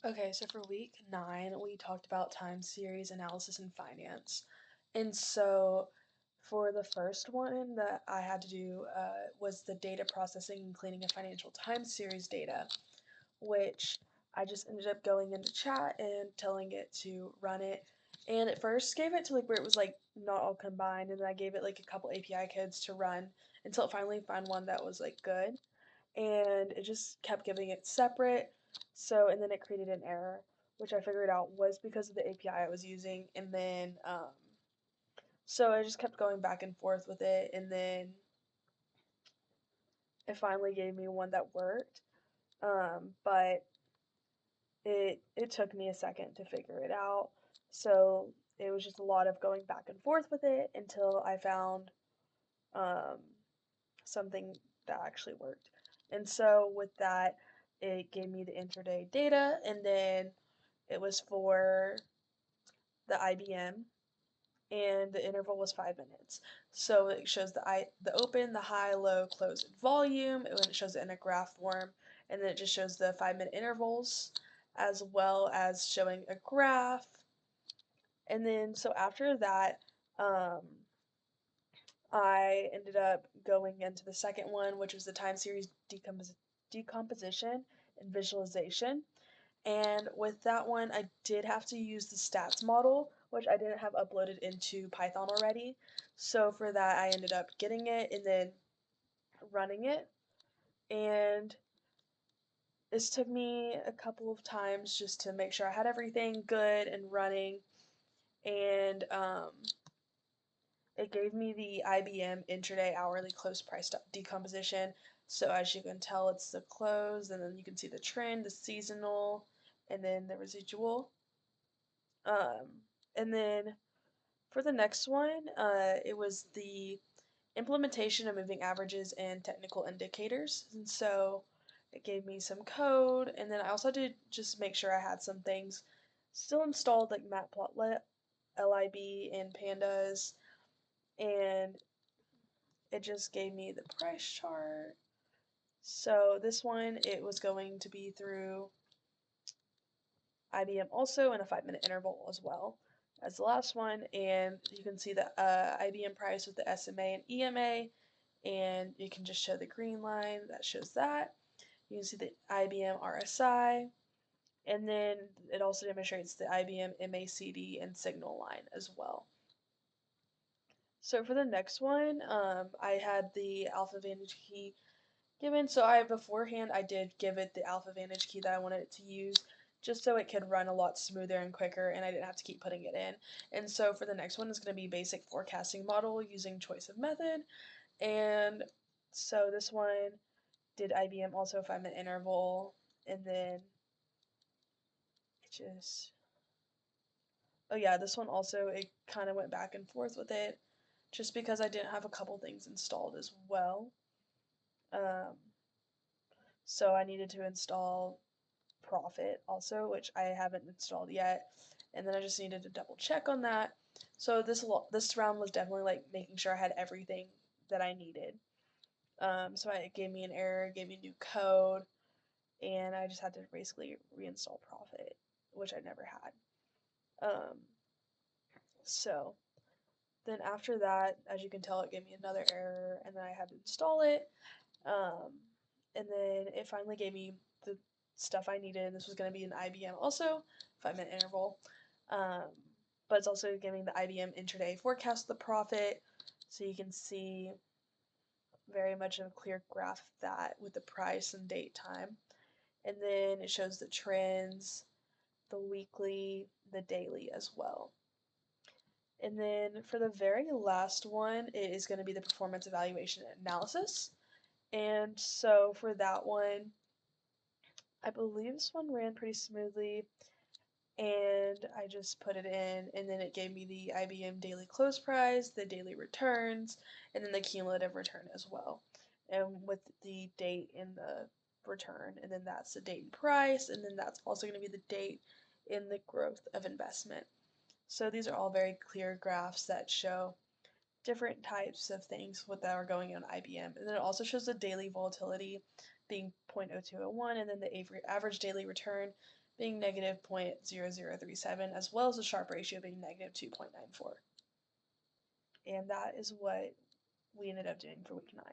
Okay, so for week 9, we talked about time series analysis and finance. And so for the first one that I had to do was the data processing and cleaning of financial time series data, which I just ended up going into chat and telling it to run it. And at first gave it to like where it was like not all combined, and then I gave it like a couple API codes to run until it finally found one that was like good, and it just kept giving it separate. So, and then it created an error, which I figured out was because of the API I was using. And then, so I just kept going back and forth with it. And then it finally gave me one that worked. But it took me a second to figure it out. So it was just a lot of going back and forth with it until I found um, something that actually worked. And so with that, it gave me the intraday data, and then it was for the IBM, and the interval was 5 minutes. So it shows the open, the high, low, close, and volume, and it shows it in a graph form, and then it just shows the 5 minute intervals, as well as showing a graph. And then so after that, um, I ended up going into the second one, which was the time series decomposition and visualization. And with that one, I did have to use the stats model, which I didn't have uploaded into Python already. So for that, I ended up getting it and then running it. And this took me a couple of times just to make sure I had everything good and running. And it gave me the IBM intraday hourly close price decomposition. So as you can tell, it's the close, and then you can see the trend, the seasonal, and then the residual. And then for the next one, it was the implementation of moving averages and technical indicators. And so it gave me some code, and then I also did just make sure I had some things still installed, like Matplotlib, lib, and pandas, and it just gave me the price chart. So this one, it was going to be through IBM also in a 5 minute interval as well as the last one. And you can see the IBM price with the SMA and EMA, and you can just show the green line that shows that. You can see the IBM RSI, and then it also demonstrates the IBM MACD and signal line as well. So for the next one, I had the Alpha Vantage key given. So I beforehand I did give it the Alpha Vantage key that I wanted it to use, just so it could run a lot smoother and quicker, and I didn't have to keep putting it in. And so for the next one, it's going to be basic forecasting model using choice of method. And so this one did IBM also 5 minute interval, and then it just, oh yeah, this one also, it kind of went back and forth with it just because I didn't have a couple things installed as well. Um, so I needed to install Profit also, which I haven't installed yet, and then I just needed to double check on that. So this round was definitely like making sure I had everything that I needed. So it gave me an error, gave me new code, and I just had to basically reinstall Profit, which I never had. Um, so then after that, as you can tell, it gave me another error, and then I had to install it. Um, and then it finally gave me the stuff I needed, and this was going to be an IBM also, 5 minute interval. Um, but it's also giving the IBM intraday forecast of the profit, so you can see very much of a clear graph of that with the price and date time. And then it shows the trends, the weekly, the daily as well. And then for the very last one, it is going to be the performance evaluation and analysis. And so for that one, I believe this one ran pretty smoothly, and I just put it in, and then it gave me the IBM daily close price, the daily returns, and then the cumulative return as well, and with the date in the return, and then that's the date and price, and then that's also going to be the date in the growth of investment. So these are all very clear graphs that show different types of things that are going on IBM. And then it also shows the daily volatility being 0.0201, and then the average daily return being negative 0.0037, as well as the Sharpe ratio being negative 2.94. And that is what we ended up doing for week 9.